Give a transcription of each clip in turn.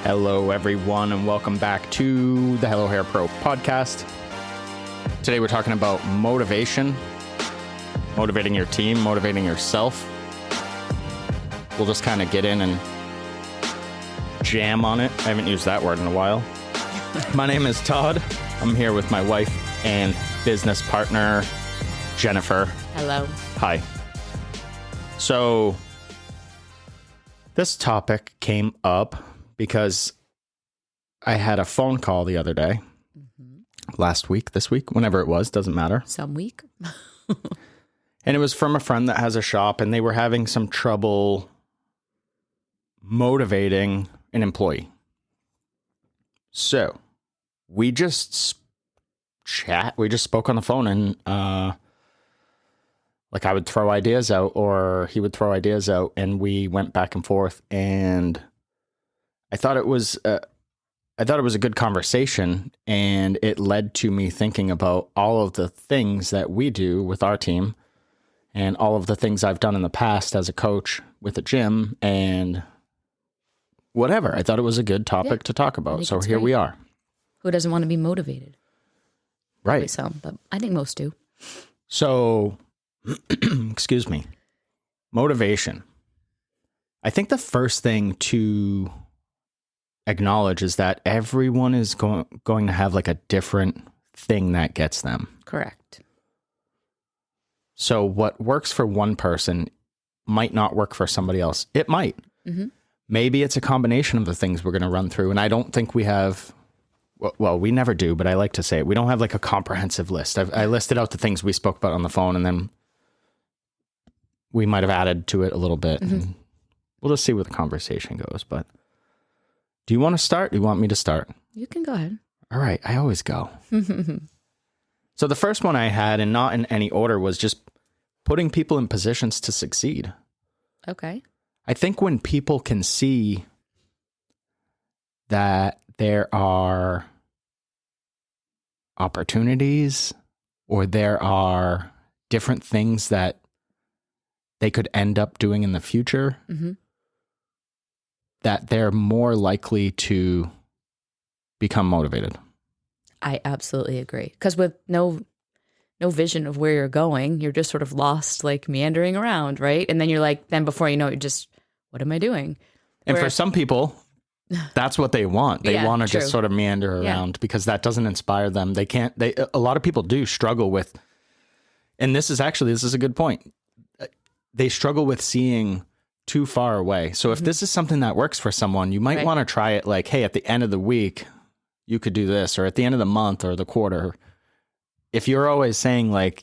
Hello, everyone, and welcome back to the Hello Hair Pro podcast. Today, we're talking about motivation, motivating your team, motivating yourself. We'll just kind of get in and jam on it. I haven't used that word in a while. My name is Todd. I'm here with my wife and business partner, Jennifer. Hello. Hi. So, this topic came up because I had a phone call the other day, last week, this week, whenever it was, doesn't matter. Some week. And it was from a friend that has a shop, and they were having some trouble motivating an employee. So we just we just spoke on the phone, and like I would throw ideas out or he would throw ideas out, and we went back and forth, and I thought it was a good conversation, and it led to me thinking about all of the things that we do with our team and all of the things I've done in the past as a coach with a gym and whatever. I thought it was a good topic to talk about. So here we are. Who doesn't want to be motivated? Right. Probably some, but I think most do. So, excuse me, motivation. I think the first thing to acknowledge is that everyone is going to have like a different thing that gets them. Correct. So what works for one person might not work for somebody else. It might. Mm-hmm. Maybe it's a combination of the things we're going to run through. And I don't think we have, well, we never do, but I like to say it. We don't have like a comprehensive list. I listed out the things we spoke about on the phone, and then we might have added to it a little bit. Mm-hmm. And we'll just see where the conversation goes. But do you want to start? Do you want me to start? You can go ahead. All right. I always go. So the first one I had, and not in any order, was just putting people in positions to succeed. Okay. I think when people can see that there are opportunities or there are different things that they could end up doing in the future, that they're more likely to become motivated. I absolutely agree. Because with no vision of where you're going, you're just sort of lost, like meandering around, right? And then you're like, then before you know it, you're just, what am I doing? And for some people, that's what they want. They want to just sort of meander around because that doesn't inspire them. A lot of people do struggle with, and this is a good point. They struggle with seeing too far away. So if this is something that works for someone, you might want to try it like, hey, at the end of the week, you could do this, or at the end of the month or the quarter. If you're always saying like,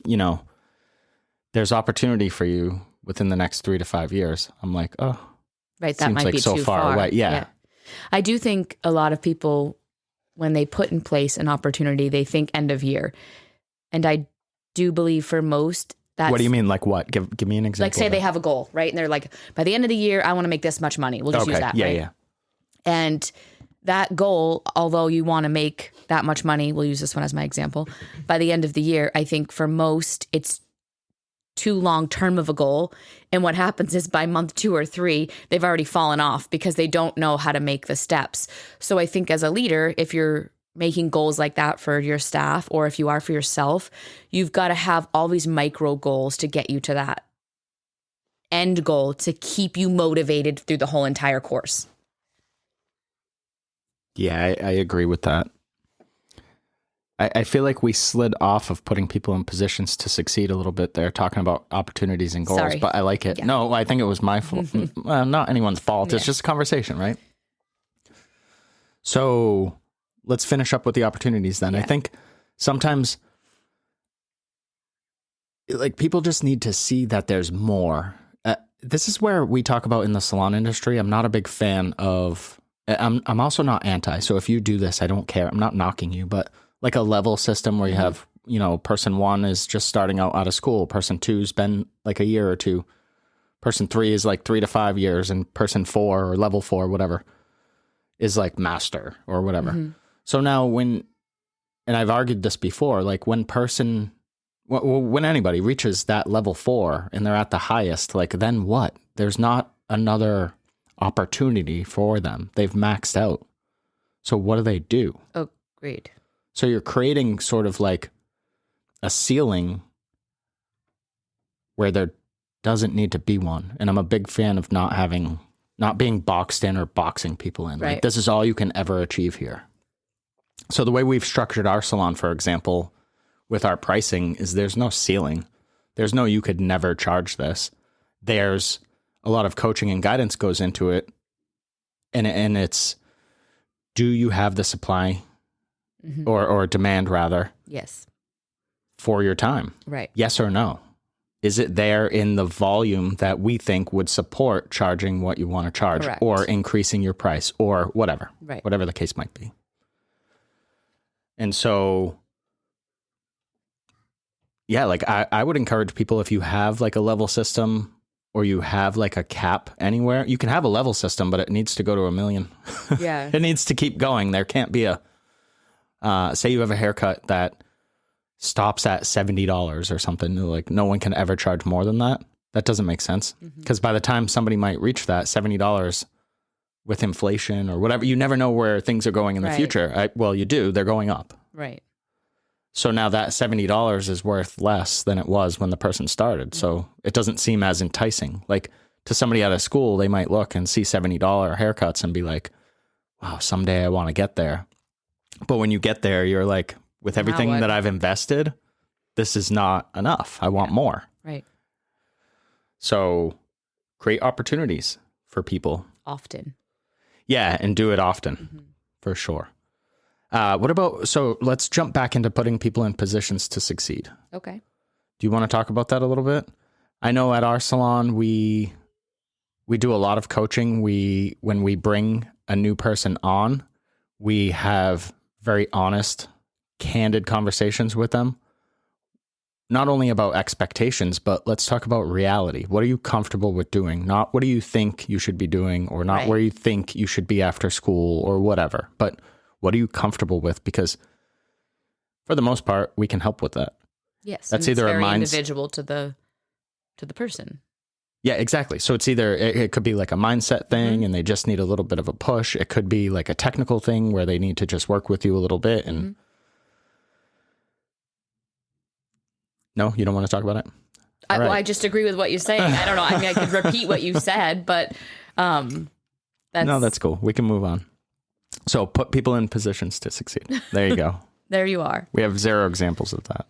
there's opportunity for you within the next 3 to 5 years, I'm like, oh, right. That might be so too far away. Yeah. I do think a lot of people, when they put in place an opportunity, they think end of year. And I do believe for most, that's... What do you mean? Like what? Give me an example. Like say they have a goal, right? And they're like, by the end of the year, I want to make this much money. We'll just use that, right? Yeah. And that goal, although you want to make that much money, we'll use this one as my example, by the end of the year, I think for most, it's too long term of a goal. And what happens is by month 2 or 3, they've already fallen off because they don't know how to make the steps. So I think as a leader, if you're making goals like that for your staff, or if you are for yourself, you've got to have all these micro goals to get you to that end goal to keep you motivated through the whole entire course. Yeah, I agree with that. I feel like we slid off of putting people in positions to succeed a little bit there, talking about opportunities and goals. Sorry. But I like it. Yeah. No, I think it was my fault. Well, not anyone's fault. Yeah. It's just a conversation, right? So let's finish up with the opportunities then. Yeah. I think sometimes like people just need to see that there's more. This is where we talk about in the salon industry. I'm not a big fan of... I'm also not anti. So if you do this, I don't care. I'm not knocking you, but like a level system where you have, person 1 is just starting out of school. Person 2's been like a year or 2. Person 3 is like 3 to 5 years, and person 4 or level 4, whatever, is like master or whatever. So now and I've argued this before, like when anybody reaches that level 4 and they're at the highest, like then what? There's not another opportunity for them. They've maxed out. So what do? Oh, great. So you're creating sort of like a ceiling where there doesn't need to be one. And I'm a big fan of not being boxed in or boxing people in. Right. Like, this is all you can ever achieve here. So the way we've structured our salon, for example, with our pricing is there's no ceiling. There's no, you could never charge this. There's a lot of coaching and guidance goes into it. And it's, do you have the supply or demand rather? Yes. For your time? Right. Yes or no? Is it there in the volume that we think would support charging what you want to charge? Correct. Or increasing your price or whatever, right. Whatever the case might be. And so, yeah, like I would encourage people, if you have like a level system or you have like a cap anywhere, you can have a level system, but it needs to go to 1 million. Yeah. It needs to keep going. There can't be say you have a haircut that stops at $70 or something, like no one can ever charge more than that. That doesn't make sense, because by the time somebody might reach that $70 with inflation or whatever, you never know where things are going in the future. Well, you do. They're going up. Right. So now that $70 is worth less than it was when the person started. So it doesn't seem as enticing. Like, to somebody out of school, they might look and see $70 haircuts and be like, wow, someday I want to get there. But when you get there, you're like, with everything that I've invested, this is not enough. I want more. Right. So create opportunities for people. Often. Yeah, and do it often, for sure. What about, so let's jump back into putting people in positions to succeed. Okay. Do you want to talk about that a little bit? I know at our salon, we do a lot of coaching. When we bring a new person on, we have very honest, candid conversations with them. Not only about expectations, but let's talk about reality. What are you comfortable with doing? Not what do you think you should be doing, or not where you think you should be after school or whatever, but what are you comfortable with? Because for the most part, we can help with that. Yes. That's either a mindset, individual to the person. Yeah, exactly. So it's either, it could be like a mindset thing and they just need a little bit of a push. It could be like a technical thing where they need to just work with you a little bit. And no, you don't want to talk about it? Well, I just agree with what you're saying. I don't know. I mean, I could repeat what you said, but that's cool. We can move on. So put people in positions to succeed. There you go. There you are. We have 0 examples of that.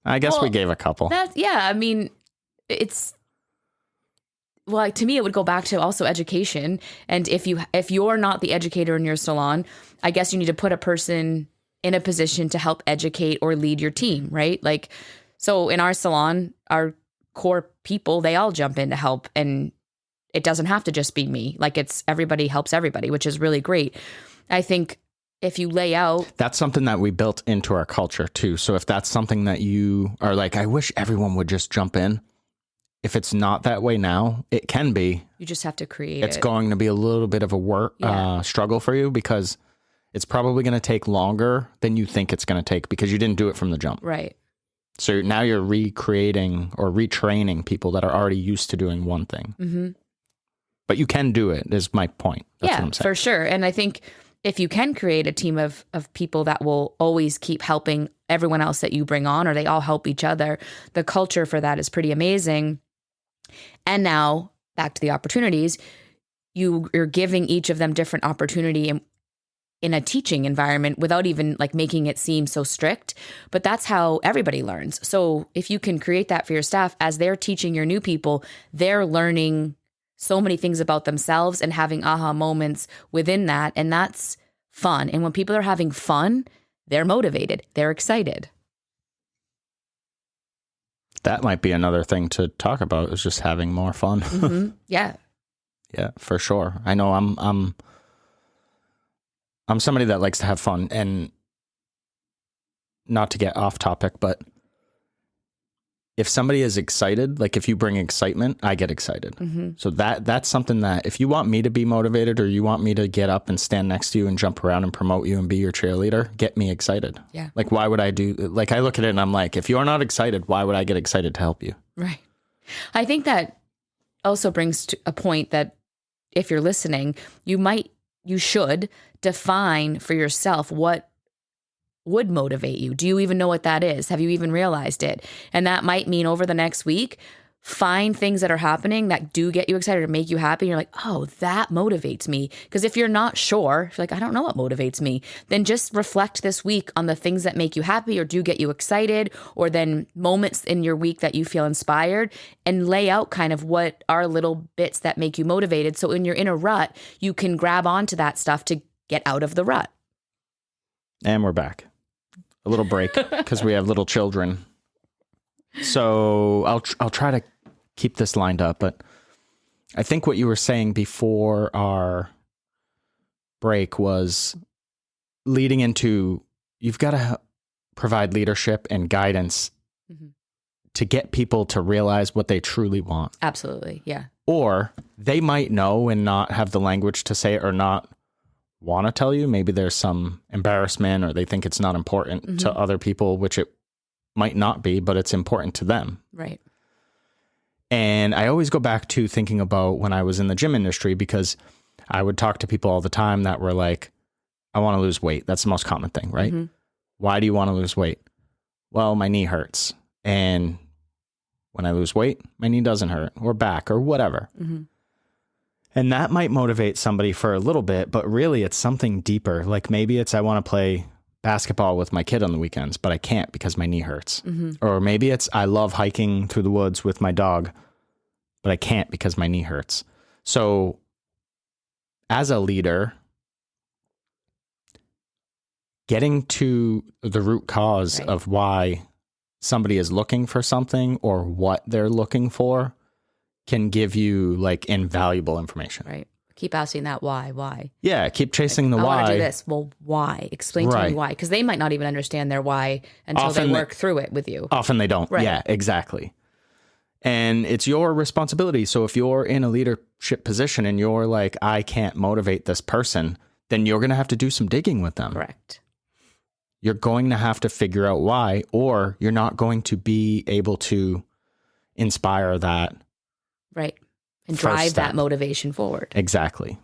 I guess we gave a couple. I mean, it's, well, to me, it would go back to also education. And if you're not the educator in your salon, I guess you need to put a person in a position to help educate or lead your team, right? Like, so in our salon, our core people, they all jump in to help, and it doesn't have to just be me. Like, it's everybody helps everybody, which is really great. I think if you lay out, that's something that we built into our culture too. So if that's something that you are like, I wish everyone would just jump in. If it's not that way now, it can be. You just have to create it. It's going to be a little bit of a struggle for you, because it's probably going to take longer than you think it's going to take, because you didn't do it from the jump. Right. So now you're recreating or retraining people that are already used to doing one thing. Mm-hmm. But you can do it, is my point. That's what I'm saying. For sure. And I think if you can create a team of people that will always keep helping everyone else that you bring on, or they all help each other, the culture for that is pretty amazing. And now back to the opportunities, you're giving each of them different opportunity in a teaching environment without even like making it seem so strict. But that's how everybody learns. So if you can create that for your staff, as they're teaching your new people, they're learning so many things about themselves and having aha moments within that. And that's fun. And when people are having fun, they're motivated, they're excited. That might be another thing to talk about, is just having more fun. Mm-hmm. Yeah. Yeah, for sure. I know I'm somebody that likes to have fun, and not to get off topic, but if somebody is excited, like if you bring excitement, I get excited. Mm-hmm. So that's something that if you want me to be motivated, or you want me to get up and stand next to you and jump around and promote you and be your cheerleader, get me excited. Yeah. Like, why would I do, like, I look at it and I'm like, if you're not excited, why would I get excited to help you? Right. I think that also brings to a point that if you're listening, you might you should define for yourself what would motivate you. Do you even know what that is? Have you even realized it? And that might mean over the next week, find things that are happening that do get you excited or make you happy. And you're like, oh, that motivates me. Because if you're not sure, if you're like, I don't know what motivates me, then just reflect this week on the things that make you happy or do get you excited, or then moments in your week that you feel inspired, and lay out kind of what are little bits that make you motivated. So when you're in a rut, you can grab onto that stuff to get out of the rut. And we're back. A little break because we have little children. So I'll try to keep this lined up, but I think what you were saying before our break was leading into, you've got to provide leadership and guidance to get people to realize what they truly want. Absolutely. Yeah. Or they might know and not have the language to say it, or not want to tell you. Maybe there's some embarrassment, or they think it's not important to other people, which it might not be, but it's important to them. Right. And I always go back to thinking about when I was in the gym industry, because I would talk to people all the time that were like, I want to lose weight. That's the most common thing, right? Why do you want to lose weight? Well, my knee hurts. And when I lose weight, my knee doesn't hurt, or back, or whatever. And that might motivate somebody for a little bit, but really it's something deeper. Like maybe it's, I want to play basketball with my kid on the weekends, but I can't because my knee hurts. Or maybe it's, I love hiking through the woods with my dog, but I can't because my knee hurts. So as a leader, getting to the root cause of why somebody is looking for something or what they're looking for can give you like invaluable information. Right. Keep asking that why. Yeah, keep chasing like, the why. I want to do this. Well, why? Explain to me why. Because they might not even understand their why until they work through it with you. Often they don't. Right. Yeah, exactly. And it's your responsibility. So if you're in a leadership position and you're like, I can't motivate this person, then you're going to have to do some digging with them. Correct. You're going to have to figure out why, or you're not going to be able to inspire that. Right. And drive that motivation forward. Exactly.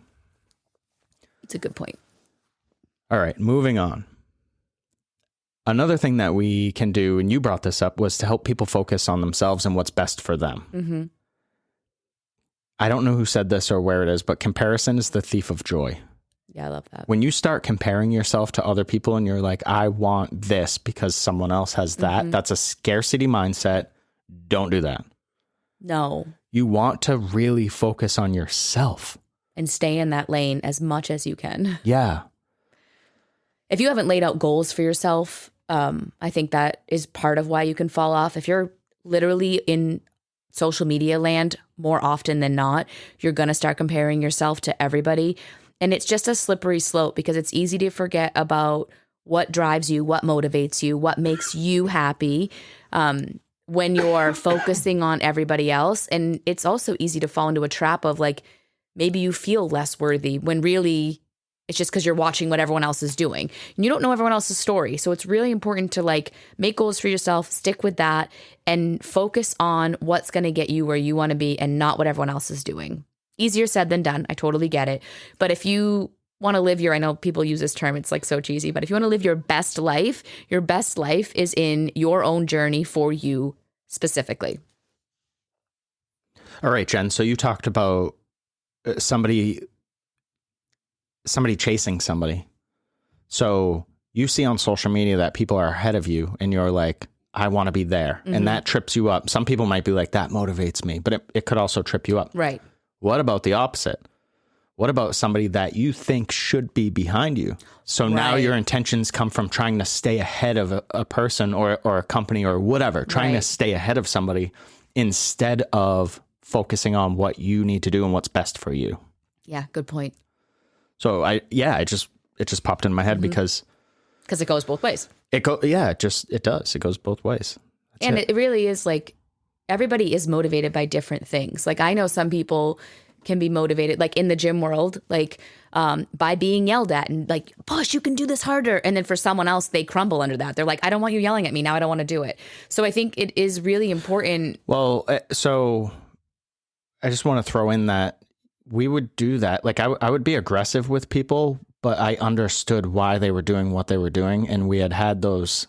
It's a good point. All right, moving on. Another thing that we can do, and you brought this up, was to help people focus on themselves and what's best for them. I don't know who said this or where it is, but comparison is the thief of joy. Yeah, I love that. When you start comparing yourself to other people and you're like, I want this because someone else has that, that's a scarcity mindset. Don't do that. No. You want to really focus on yourself. And stay in that lane as much as you can. Yeah. If you haven't laid out goals for yourself, I think that is part of why you can fall off. If you're literally in social media land more often than not, you're going to start comparing yourself to everybody. And it's just a slippery slope because it's easy to forget about what drives you, what motivates you, what makes you happy. When you're focusing on everybody else. And it's also easy to fall into a trap of like, maybe you feel less worthy when really it's just because you're watching what everyone else is doing. And you don't know everyone else's story. So it's really important to like make goals for yourself, stick with that, and focus on what's going to get you where you want to be and not what everyone else is doing. Easier said than done. I totally get it. But if you want to live I know people use this term, it's like so cheesy, but if you want to live your best life is in your own journey for you specifically. All right, Jen. So you talked about somebody chasing somebody. So you see on social media that people are ahead of you and you're like, I want to be there. And that trips you up. Some people might be like, that motivates me, but it could also trip you up. Right. What about the opposite? What about somebody that you think should be behind you? So now your intentions come from trying to stay ahead of a person or a company or whatever, trying to stay ahead of somebody instead of focusing on what you need to do and what's best for you. Yeah, good point. So it just popped in my head because it goes both ways. It does. It goes both ways. And it really is like everybody is motivated by different things. Like I know some people can be motivated, like in the gym world, like by being yelled at and like, push, you can do this harder. And then for someone else, they crumble under that. They're like, I don't want you yelling at me. Now I don't want to do it. So I think it is really important. Well, so I just want to throw in that we would do that. Like I would be aggressive with people, but I understood why they were doing what they were doing. And we had those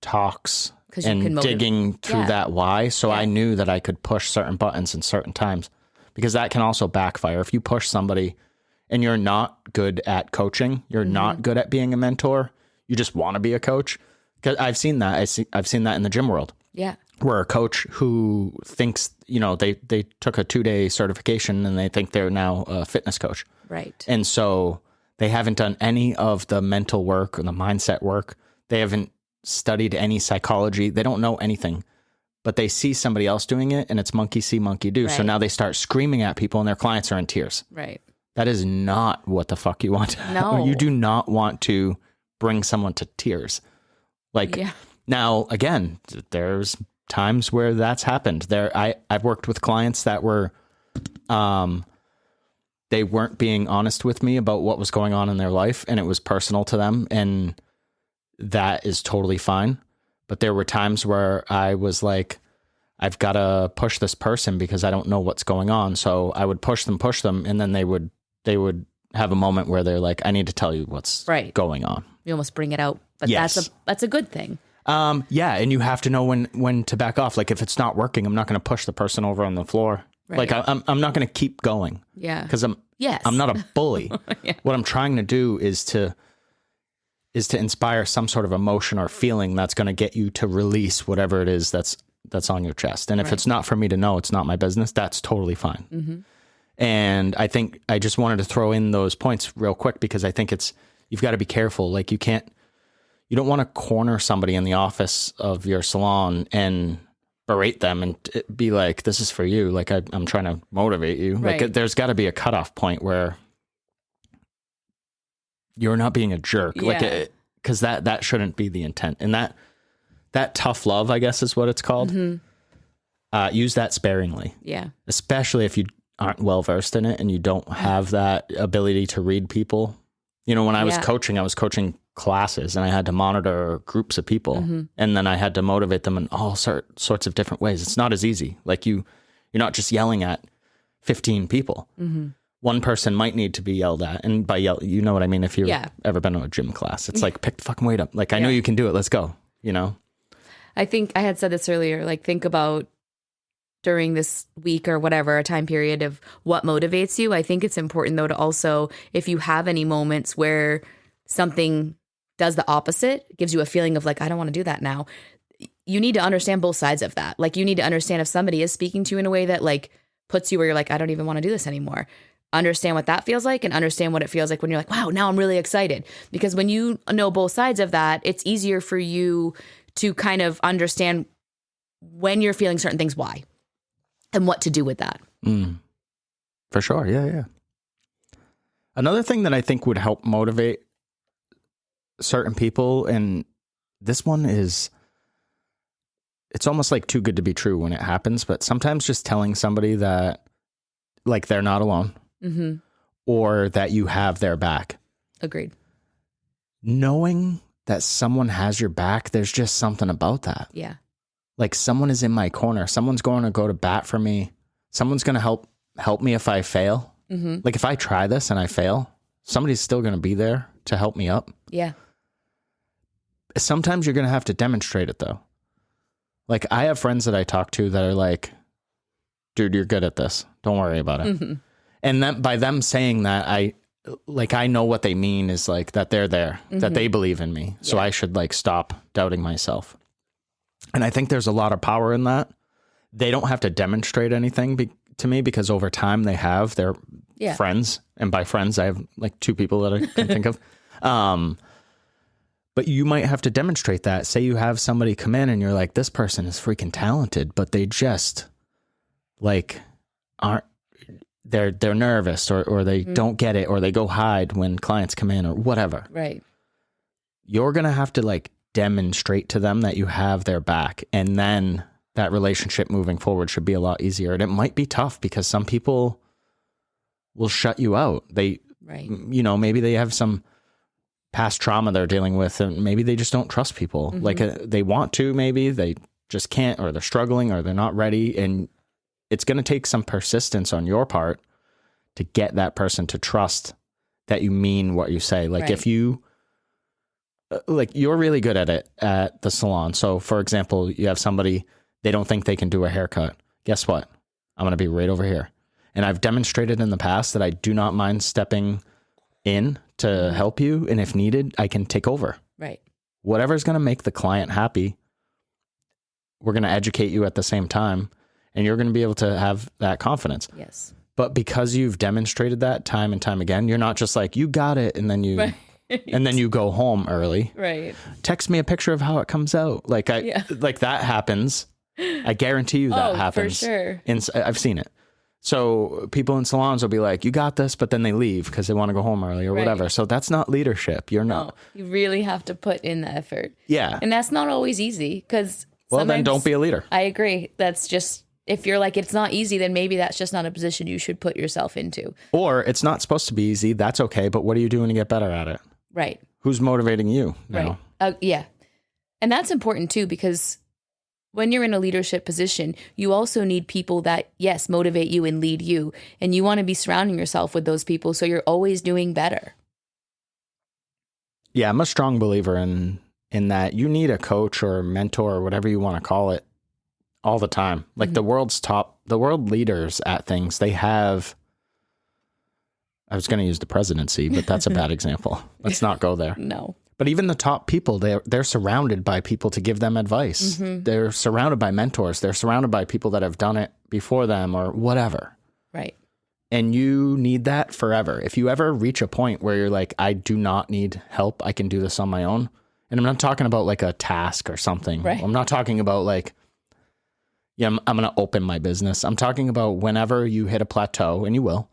talks and digging through that why. So I knew that I could push certain buttons in certain times, because that can also backfire. If you push somebody and you're not good at coaching, you're not good at being a mentor, you just want to be a coach. Because I've seen that. I've seen that in the gym world. Yeah. Where a coach who thinks, they took a 2-day certification and they think they're now a fitness coach. Right. And so they haven't done any of the mental work or the mindset work. They haven't studied any psychology. They don't know anything, but they see somebody else doing it and it's monkey see, monkey do. Right. So now they start screaming at people and their clients are in tears. Right. That is not what the fuck you want. No. You do not want to bring someone to tears. Now, again, there's times where that's happened. I've worked with clients that were, they weren't being honest with me about what was going on in their life, and it was personal to them, and that is totally fine. But there were times where I was like, I've got to push this person because I don't know what's going on. So I would push them, and then they would have a moment where they're like, I need to tell you what's going on. You almost bring it out, but that's a good thing. Yeah. And you have to know when to back off. Like if it's not working, I'm not going to push the person over on the floor. Right. Like I'm not going to keep going. Yeah. Cause I'm not a bully. What I'm trying to do is to inspire some sort of emotion or feeling that's going to get you to release whatever it is that's on your chest. And if it's not for me to know, it's not my business. That's totally fine. Mm-hmm. And I think I just wanted to throw in those points real quick because I think you've got to be careful. Like you don't want to corner somebody in the office of your salon and berate them and be like, this is for you. Like I'm trying to motivate you. Right. Like there's got to be a cutoff point where you're not being a jerk. Yeah. Like, cause that shouldn't be the intent. And that tough love, I guess is what it's called. Mm-hmm. Use that sparingly. Yeah. Especially if you aren't well-versed in it and you don't have that ability to read people. When I was coaching classes and I had to monitor groups of people and then I had to motivate them in all sorts of different ways. It's not as easy. Like you're not just yelling at 15 people. Mm-hmm. One person might need to be yelled at. And by yell, you know what I mean? If you've ever been to a gym class, it's like, pick the fucking weight up. Like, I know you can do it. Let's go. I think I had said this earlier, like think about during this week or whatever, a time period of what motivates you. I think it's important though to also, if you have any moments where something does the opposite, gives you a feeling of like, I don't want to do that now. You need to understand both sides of that. Like you need to understand if somebody is speaking to you in a way that like puts you where you're like, I don't even want to do this anymore. Understand what that feels like and understand what it feels like when you're like, wow, now I'm really excited. Because when you know both sides of that, it's easier for you to kind of understand when you're feeling certain things, why, and what to do with that. For sure. Yeah. Another thing that I think would help motivate certain people, and this one is, it's almost like too good to be true when it happens, but sometimes just telling somebody that like they're not alone or that you have their back. Agreed. Knowing that someone has your back, there's just something about that. Yeah. Like someone is in my corner. Someone's going to go to bat for me. Someone's going to help me if I fail. Mm-hmm. Like if I try this and I fail, somebody's still going to be there to help me up. Yeah. Sometimes you're going to have to demonstrate it though. Like I have friends that I talk to that are like, dude, you're good at this. Don't worry about it. Mm-hmm. And then by them saying that, I know what they mean is like that they're there, that they believe in me. So I should like stop doubting myself. And I think there's a lot of power in that. They don't have to demonstrate anything to me because over time they have their friends. And by friends, I have like 2 people that I can think of. But you might have to demonstrate that. Say you have somebody come in and you're like, this person is freaking talented, but they just like aren't, they're nervous or they don't get it or they go hide when clients come in or whatever. Right. You're going to have to like demonstrate to them that you have their back. And then that relationship moving forward should be a lot easier. And it might be tough because some people will shut you out. Maybe they have some past trauma they're dealing with and maybe they just don't trust people. Like they want to, maybe they just can't, or they're struggling or they're not ready. And it's going to take some persistence on your part to get that person to trust that you mean what you say. Like if you, like you're really good at it at the salon. So for example, you have somebody, they don't think they can do a haircut. Guess what? I'm going to be right over here. And I've demonstrated in the past that I do not mind stepping in to help you. And if needed, I can take over. Right. Whatever's going to make the client happy, we're going to educate you at the same time. And you're going to be able to have that confidence. Yes. But because you've demonstrated that time and time again, you're not just like, you got it. And then you, and then you go home early. Right. Text me a picture of how it comes out. Like like that happens. I guarantee you that happens. For sure. I've seen it. So people in salons will be like, you got this, but then they leave because they want to go home early or whatever. So that's not leadership. You're not. You really have to put in the effort. Yeah. And that's not always easy because then don't be a leader. I agree. That's just, if you're like, it's not easy, then maybe that's just not a position you should put yourself into. Or it's not supposed to be easy. That's okay. But what are you doing to get better at it? Right. Who's motivating you now? Right. Yeah. And that's important too, because when you're in a leadership position, you also need people that, yes, motivate you and lead you. And you want to be surrounding yourself with those people so you're always doing better. Yeah, I'm a strong believer in that you need a coach or a mentor or whatever you want to call it all the time. Like the world leaders at things, they have, I was going to use the presidency, but that's a bad example. Let's not go there. No. But even the top people, they're surrounded by people to give them advice. They're surrounded by mentors. They're surrounded by people that have done it before them or whatever. Right. And you need that forever. If you ever reach a point where you're like, I do not need help, I can do this on my own. And I'm not talking about like a task or something. Right. I'm not talking about like, I'm going to open my business. I'm talking about whenever you hit a plateau, and you will.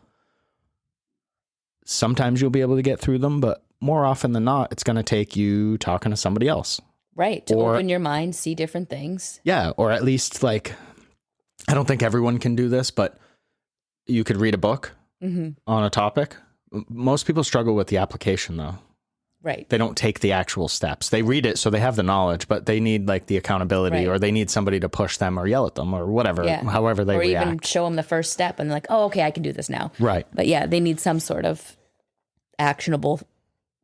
Sometimes you'll be able to get through them, but more often than not, it's going to take you talking to somebody else. Right. To open your mind, see different things. Yeah. Or at least like, I don't think everyone can do this, but you could read a book on a topic. Most people struggle with the application though. Right. They don't take the actual steps. They read it so they have the knowledge, but they need like the accountability or they need somebody to push them or yell at them or whatever, however they react. Or even show them the first step and like, oh, okay, I can do this now. Right. But yeah, they need some sort of actionable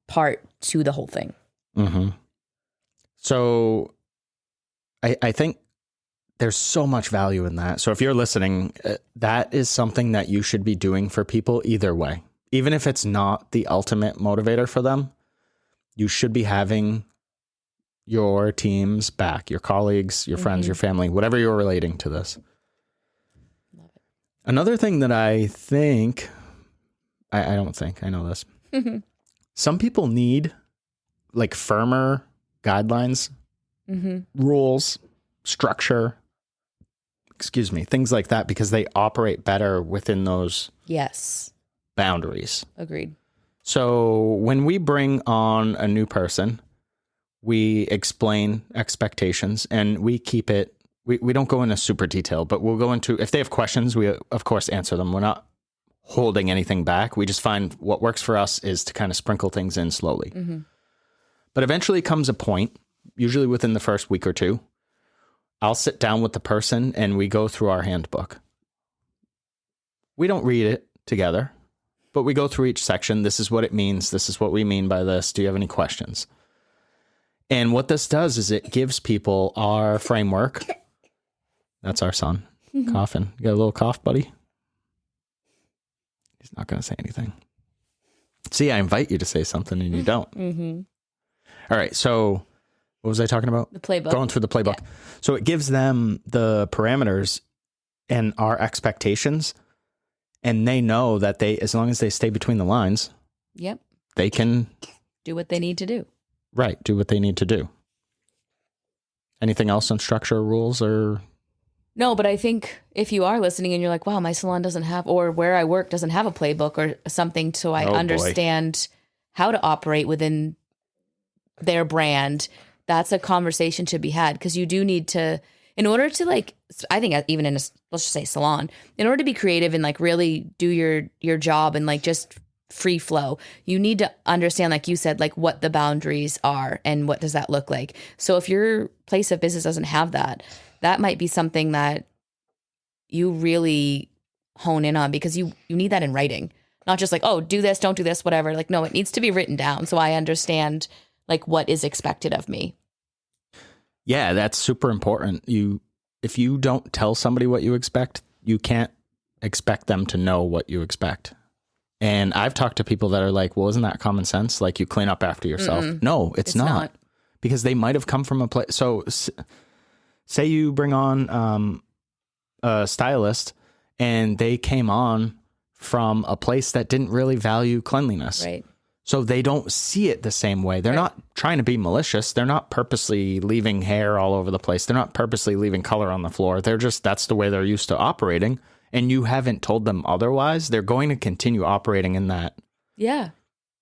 part to the whole thing. So I think there's so much value in that. So if you're listening, that is something that you should be doing for people either way. Even if it's not the ultimate motivator for them, you should be having your team's back, your colleagues, your friends, your family, whatever you're relating to this. Love it. Another thing that I think, I don't think, I know this. Some people need like firmer guidelines, rules, structure, things like that, because they operate better within those boundaries. Agreed. So when we bring on a new person, we explain expectations and we keep it, we don't go into super detail, but we'll go into, if they have questions, we of course answer them. We're not holding anything back. We just find what works for us is to kind of sprinkle things in slowly. But eventually comes a point, usually within the first week or two, I'll sit down with the person and we go through our handbook. We don't read it together, but we go through each section. This is what it means. This is what we mean by this. Do you have any questions? And what this does is it gives people our framework. That's our son coughing. You got a little cough, buddy? He's not going to say anything. See, I invite you to say something and you don't. All right. So what was I talking about? The playbook. Going through the playbook. Yeah. So it gives them the parameters and our expectations. And they know that as long as they stay between the lines, they can do what they need to do. Right. Do what they need to do. Anything else on structure or rules or? No, but I think if you are listening and you're like, wow, my salon doesn't have, or where I work doesn't have a playbook or something, so I understand how to operate within their brand, that's a conversation to be had, because you do need to, in order to like, I think even in a, let's just say salon, in order to be creative and like really do your job and like just free flow, you need to understand, like you said, like what the boundaries are and what does that look like. So if your place of business doesn't have that, that might be something that you really hone in on, because you need that in writing, not just like, oh, do this, don't do this, whatever. Like, no, it needs to be written down so I understand like what is expected of me. Yeah, that's super important. If you don't tell somebody what you expect, you can't expect them to know what you expect. And I've talked to people that are like, well, isn't that common sense? Like, you clean up after yourself. Mm-mm. No, it's not. Because they might have come from a place. So say you bring on a stylist and they came on from a place that didn't really value cleanliness. Right. So they don't see it the same way. They're not trying to be malicious. They're not purposely leaving hair all over the place. They're not purposely leaving color on the floor. They're just, that's the way they're used to operating. And you haven't told them otherwise. They're going to continue operating in that. Yeah.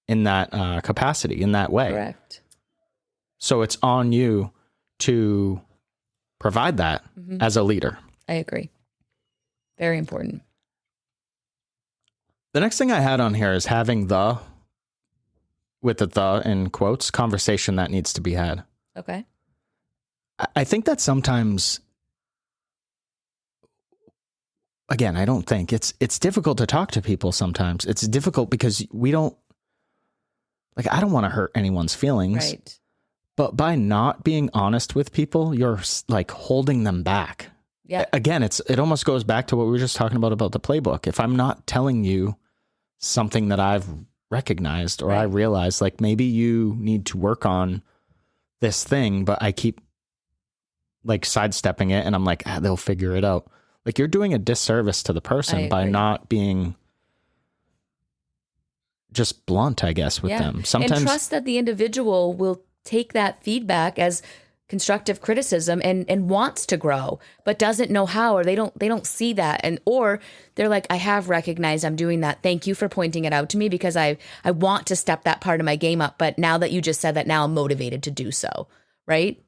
In that capacity, in that way. Correct. So it's on you to provide that as a leader. I agree. Very important. The next thing I had on here is having with the in quotes, conversation that needs to be had. Okay. I think that sometimes, again, I don't think it's difficult to talk to people sometimes. It's difficult because we don't, like, I don't want to hurt anyone's feelings. Right. But by not being honest with people, you're like holding them back. Yeah. Again, it almost goes back to what we were just talking about the playbook. If I'm not telling you something that I've recognized or I realize, like, maybe you need to work on this thing, but I keep like sidestepping it and I'm like, they'll figure it out. Like, you're doing a disservice to the person by not being just blunt, I guess, with them. Sometimes, and trust that the individual will take that feedback as constructive criticism and wants to grow, but doesn't know how, or they don't see that. And, or they're like, I have recognized I'm doing that. Thank you for pointing it out to me, because I want to step that part of my game up. But now that you just said that, now I'm motivated to do so. Right.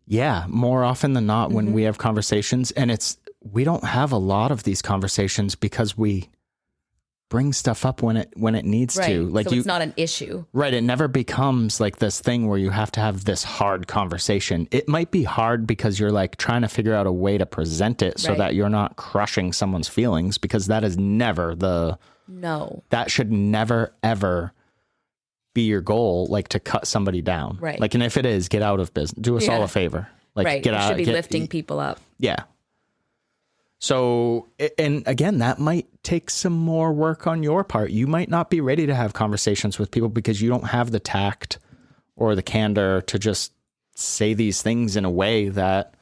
Yeah. More often than not, when we have conversations, and we don't have a lot of these conversations because we bring stuff up when it needs to. Like, so it's not an issue. Right. It never becomes like this thing where you have to have this hard conversation. It might be hard because you're like trying to figure out a way to present it so that you're not crushing someone's feelings, because that is never that should never, ever be your goal, like to cut somebody down. Right. Like, and if it is, get out of business. Do us all a favor. Like, get out. Should be lifting people up. Yeah. So, and again, that might take some more work on your part. You might not be ready to have conversations with people because you don't have the tact or the candor to just say these things in a way that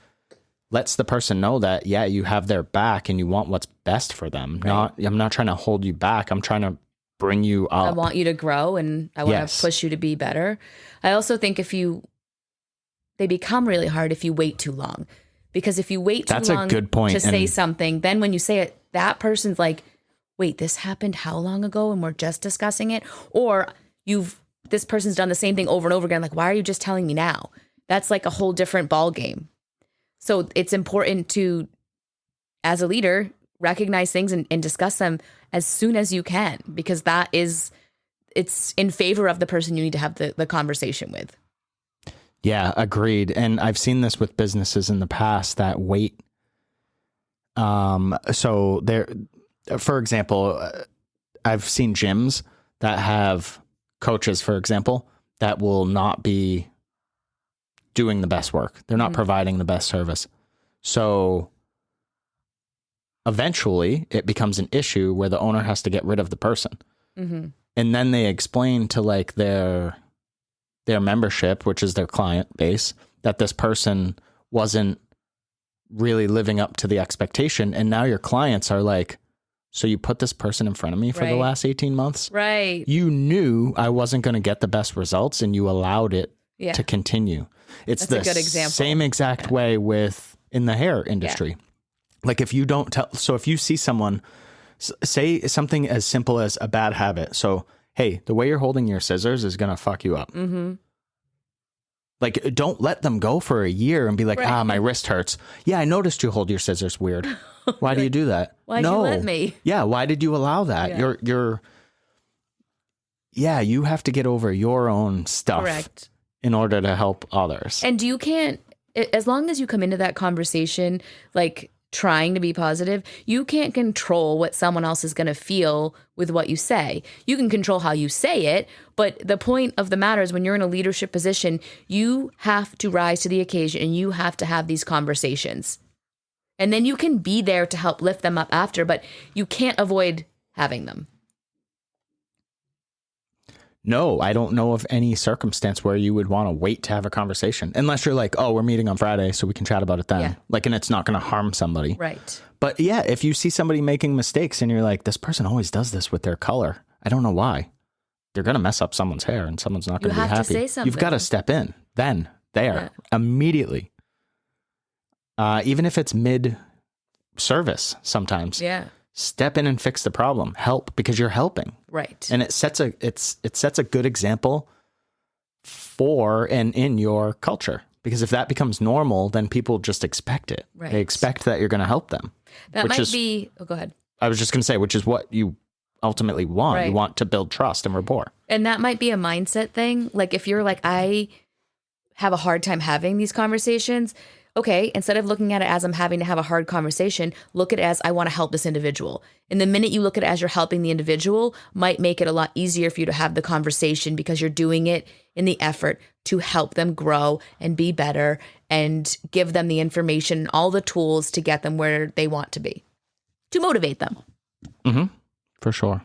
lets the person know that, yeah, you have their back and you want what's best for them. I'm not trying to hold you back. I'm trying to bring you up. I want you to grow, and I want to push you to be better. I also think they become really hard if you wait too long. Because if you wait too long, that's a good point, to say something, then when you say it, that person's like, wait, this happened how long ago and we're just discussing it? Or this person's done the same thing over and over again. Like, why are you just telling me now? That's like a whole different ball game. So it's important to, as a leader, recognize things and discuss them as soon as you can, because it's in favor of the person you need to have the conversation with. Yeah, agreed. And I've seen this with businesses in the past that wait. So there, for example, I've seen gyms that have coaches, for example, that will not be doing the best work. They're not providing the best service. So eventually it becomes an issue where the owner has to get rid of the person. And then they explain to like their membership, which is their client base, that this person wasn't really living up to the expectation. And now your clients are like, so you put this person in front of me for the last 18 months? Right. You knew I wasn't going to get the best results and you allowed it to continue. It's the same exact way in the hair industry. Like, if you don't if you see someone say something as simple as a bad habit. So, hey, the way you're holding your scissors is going to fuck you up. Like, don't let them go for a year and be like, my wrist hurts. Yeah, I noticed you hold your scissors weird. Why do you do that? Why'd you let me? Yeah, why did you allow that? You have to get over your own stuff in order to help others. And as long as you come into that conversation, like, trying to be positive, you can't control what someone else is going to feel with what you say. You can control how you say it, but the point of the matter is when you're in a leadership position, you have to rise to the occasion and you have to have these conversations. And then you can be there to help lift them up after, but you can't avoid having them. No, I don't know of any circumstance where you would want to wait to have a conversation. Unless you're like, oh, we're meeting on Friday, so we can chat about it then. Yeah. Like, and it's not going to harm somebody. Right. But yeah, if you see somebody making mistakes and you're like, this person always does this with their color, I don't know why. They're going to mess up someone's hair and someone's not going to be happy. You have to say something. You've got to step in then, there, immediately. Even if it's mid-service sometimes. Yeah. Step in and fix the problem. Help, because you're helping. Right. And it sets a good example for and in your culture. Because if that becomes normal, then people just expect it. Right. They expect that you're going to help them. That might be... Oh, go ahead. I was just going to say, which is what you ultimately want. Right. You want to build trust and rapport. And that might be a mindset thing. Like if you're like, I have a hard time having these conversations... Okay, instead of looking at it as I'm having to have a hard conversation, look at it as I want to help this individual. And the minute you look at it as you're helping the individual might make it a lot easier for you to have the conversation because you're doing it in the effort to help them grow and be better and give them the information, all the tools to get them where they want to be, to motivate them. Mm-hmm. For sure.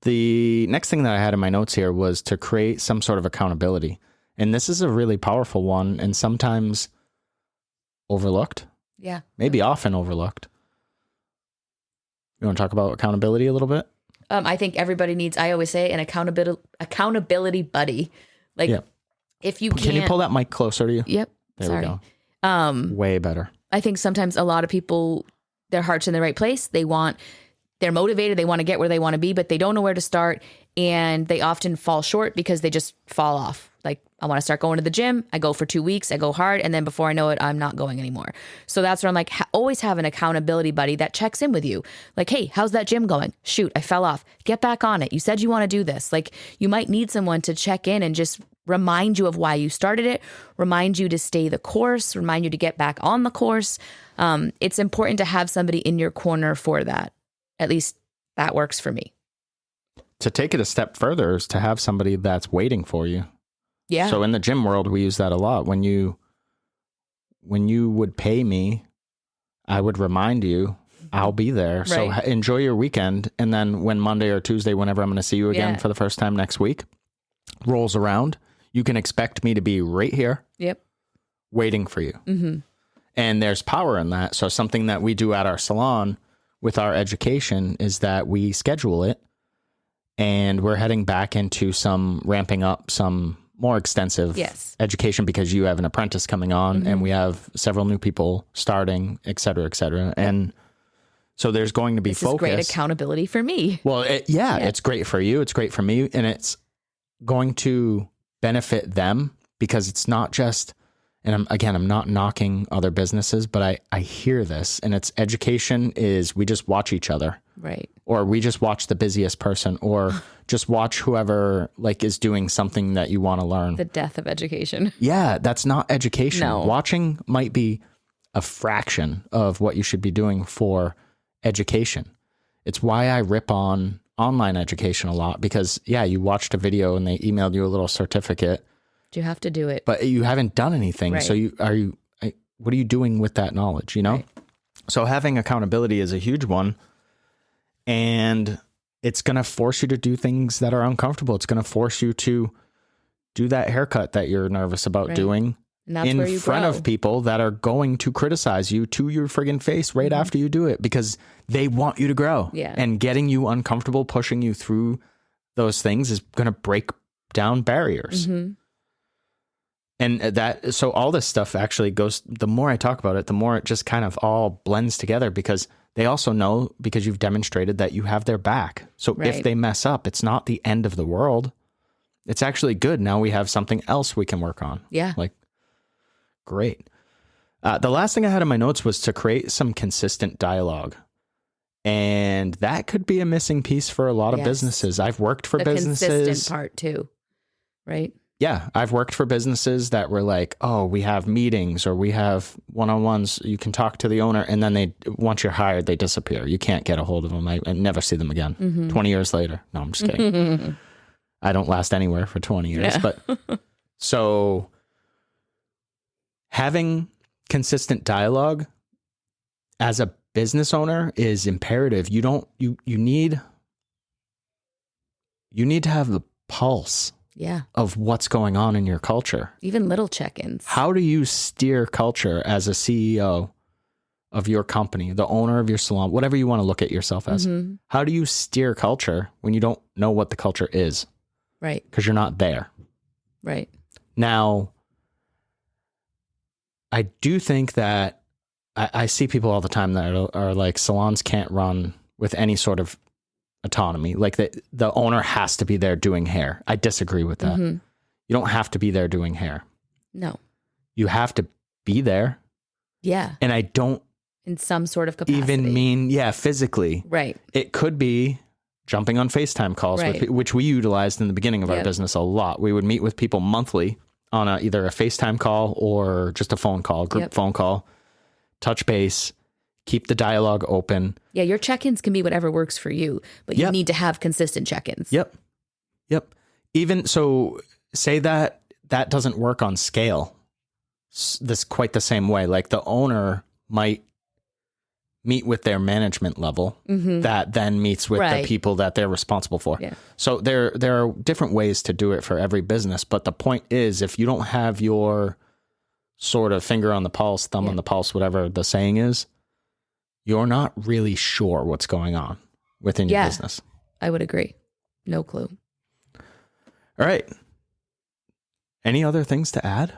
The next thing that I had in my notes here was to create some sort of accountability. And this is a really powerful one and sometimes overlooked. Yeah. Maybe often overlooked. You want to talk about accountability a little bit? I think everybody needs, I always say, an accountability buddy. Like if you Can you pull that mic closer to you? Yep. There we go. Way better. I think sometimes a lot of people, their heart's in the right place. They're motivated. They want to get where they want to be, but they don't know where to start. And they often fall short because they just fall off. Like, I want to start going to the gym. I go for 2 weeks. I go hard. And then before I know it, I'm not going anymore. So that's where I'm like, always have an accountability buddy that checks in with you. Like, hey, how's that gym going? Shoot, I fell off. Get back on it. You said you want to do this. Like, you might need someone to check in and just remind you of why you started it, remind you to stay the course, remind you to get back on the course. It's important to have somebody in your corner for that. At least that works for me. To take it a step further is to have somebody that's waiting for you. Yeah. So in the gym world, we use that a lot. When you would pay me, I would remind you, I'll be there. Right. So enjoy your weekend. And then when Monday or Tuesday, whenever I'm going to see you again for the first time next week, rolls around, you can expect me to be right here. Yep. Waiting for you. Mm-hmm. And there's power in that. So something that we do at our salon with our education is that we schedule it. And we're heading back into ramping up some more extensive education because you have an apprentice coming on and we have several new people starting, et cetera, et cetera. And so there's going to be focus. This is great accountability for me. Well, it's great for you. It's great for me. And it's going to benefit them because it's not just, and I'm not knocking other businesses, but I hear this, and it's education is we just watch each other. Right. Or we just watch the busiest person, or just watch whoever like is doing something that you want to learn. The death of education. Yeah, that's not education. No. Watching might be a fraction of what you should be doing for education. It's why I rip on online education a lot because, you watched a video and they emailed you a little certificate. You have to do it. But you haven't done anything. Right. So what are you doing with that knowledge, you know? Right. So having accountability is a huge one. And it's going to force you to do things that are uncomfortable. It's going to force you to do that haircut that you're nervous about doing in front of people that are going to criticize you to your friggin' face right after you do it because they want you to grow. Yeah. And getting you uncomfortable, pushing you through those things is going to break down barriers. Mm-hmm. And so all this stuff actually goes, the more I talk about it, the more it just kind of all blends together because they also know, because you've demonstrated that you have their back. So if they mess up, it's not the end of the world. It's actually good. Now we have something else we can work on. Yeah. Like, great. The last thing I had in my notes was to create some consistent dialogue. And that could be a missing piece for a lot of businesses. I've worked for businesses. The consistent part too, right? yeah, I've worked for businesses that were like, oh, we have meetings or we have one-on-ones. You can talk to the owner. And then once you're hired, they disappear. You can't get a hold of them. I never see them again. 20 years later. No, I'm just kidding. I don't last anywhere for 20 years. Yeah. But so having consistent dialogue as a business owner is imperative. You need to have the pulse of what's going on in your culture. Even little check-ins. How do you steer culture as a CEO of your company, the owner of your salon, whatever you want to look at yourself as? How do you steer culture when you don't know what the culture is? Right. Because you're not there. Right. Now, I do think that I see people all the time that are like, salons can't run with any sort of autonomy. Like the owner has to be there doing hair. I disagree with that. You don't have to be there doing hair. No. You have to be there. Yeah. And I don't in some sort of capacity even mean, physically. Right. It could be jumping on FaceTime calls, which we utilized in the beginning of our business a lot. We would meet with people monthly on either a FaceTime call or just a phone call, group phone call, touch base, keep the dialogue open. Yeah, your check-ins can be whatever works for you, but you need to have consistent check-ins. Yep. Even so, say that doesn't work on scale. This quite the same way. Like the owner might meet with their management level that then meets with the people that they're responsible for. Yeah. So there are different ways to do it for every business. But the point is, if you don't have your sort of finger on the pulse, thumb on the pulse, whatever the saying is, you're not really sure what's going on within your business. I would agree. No clue. All right. Any other things to add?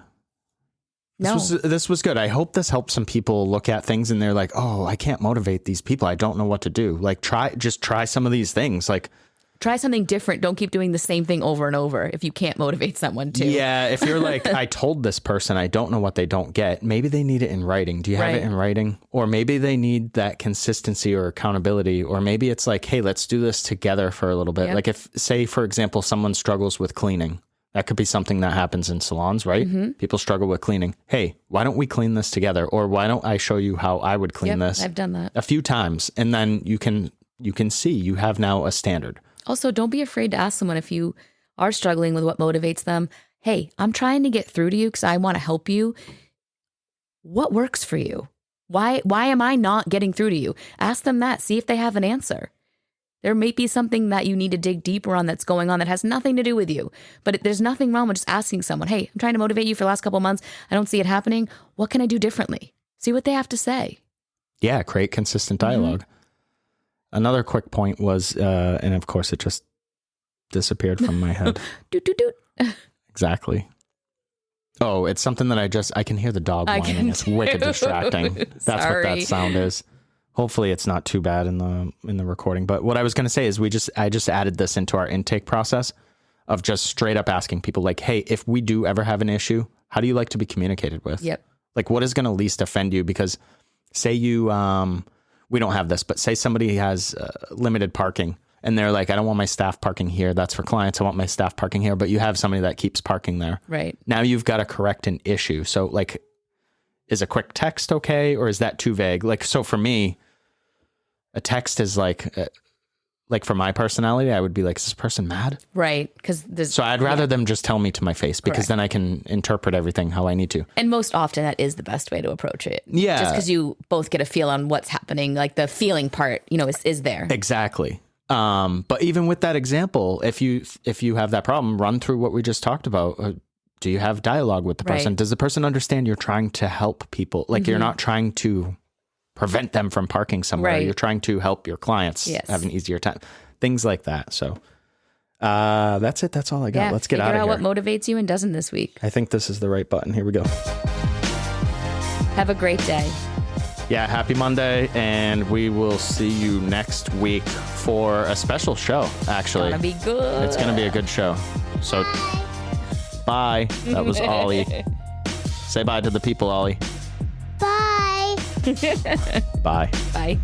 No. This was good. I hope this helps some people look at things and they're like, oh, I can't motivate these people. I don't know what to do. Like try some of these things. Like try something different. Don't keep doing the same thing over and over if you can't motivate someone to. Yeah. If you're like, I told this person, I don't know what they don't get. Maybe they need it in writing. Do you have it in writing? Or maybe they need that consistency or accountability. Or maybe it's like, hey, let's do this together for a little bit. Yep. Like if, say, for example, someone struggles with cleaning. That could be something that happens in salons, right? People struggle with cleaning. Hey, why don't we clean this together? Or why don't I show you how I would clean this? I've done that a few times. And then you can see you have now a standard. Also, don't be afraid to ask someone if you are struggling with what motivates them. Hey, I'm trying to get through to you because I want to help you. What works for you? Why am I not getting through to you? Ask them that. See if they have an answer. There may be something that you need to dig deeper on that's going on that has nothing to do with you. But there's nothing wrong with just asking someone, hey, I'm trying to motivate you for the last couple of months. I don't see it happening. What can I do differently? See what they have to say. Yeah, create consistent dialogue. Another quick point was, and of course it just disappeared from my head. Doot, doot, doot. Exactly. Oh, it's something that I can hear the dog whining. It's wicked distracting. That's what that sound is. Hopefully it's not too bad in the recording. But what I was going to say is I just added this into our intake process of just straight up asking people like, hey, if we do ever have an issue, how do you like to be communicated with? Yep. Like what is going to least offend you? Because say you, we don't have this, but say somebody has limited parking and they're like, I don't want my staff parking here. That's for clients. I want my staff parking here. But you have somebody that keeps parking there. Right. Now you've got to correct an issue. So like, is a quick text okay? Or is that too vague? Like, so for me, a text is like for my personality, I would be like, is this person mad? Right. So I'd rather them just tell me to my face because then I can interpret everything how I need to. And most often that is the best way to approach it. Yeah. Just because you both get a feel on what's happening, like the feeling part, is there. Exactly. But even with that example, if you have that problem, run through what we just talked about. Do you have dialogue with the person? Does the person understand you're trying to help people? Like you're not trying to prevent them from parking somewhere. Right. You're trying to help your clients have an easier time. Things like that. So that's it. That's all I got. Let's get out of here. Figure out what motivates you and doesn't this week. I think this is the right button. Here we go. Have a great day. Yeah, happy Monday. And we will see you next week for a special show, actually. It's going to be good. It's going to be a good show. So bye. That was Ollie. Say bye to the people, Ollie. Bye. Bye. Bye.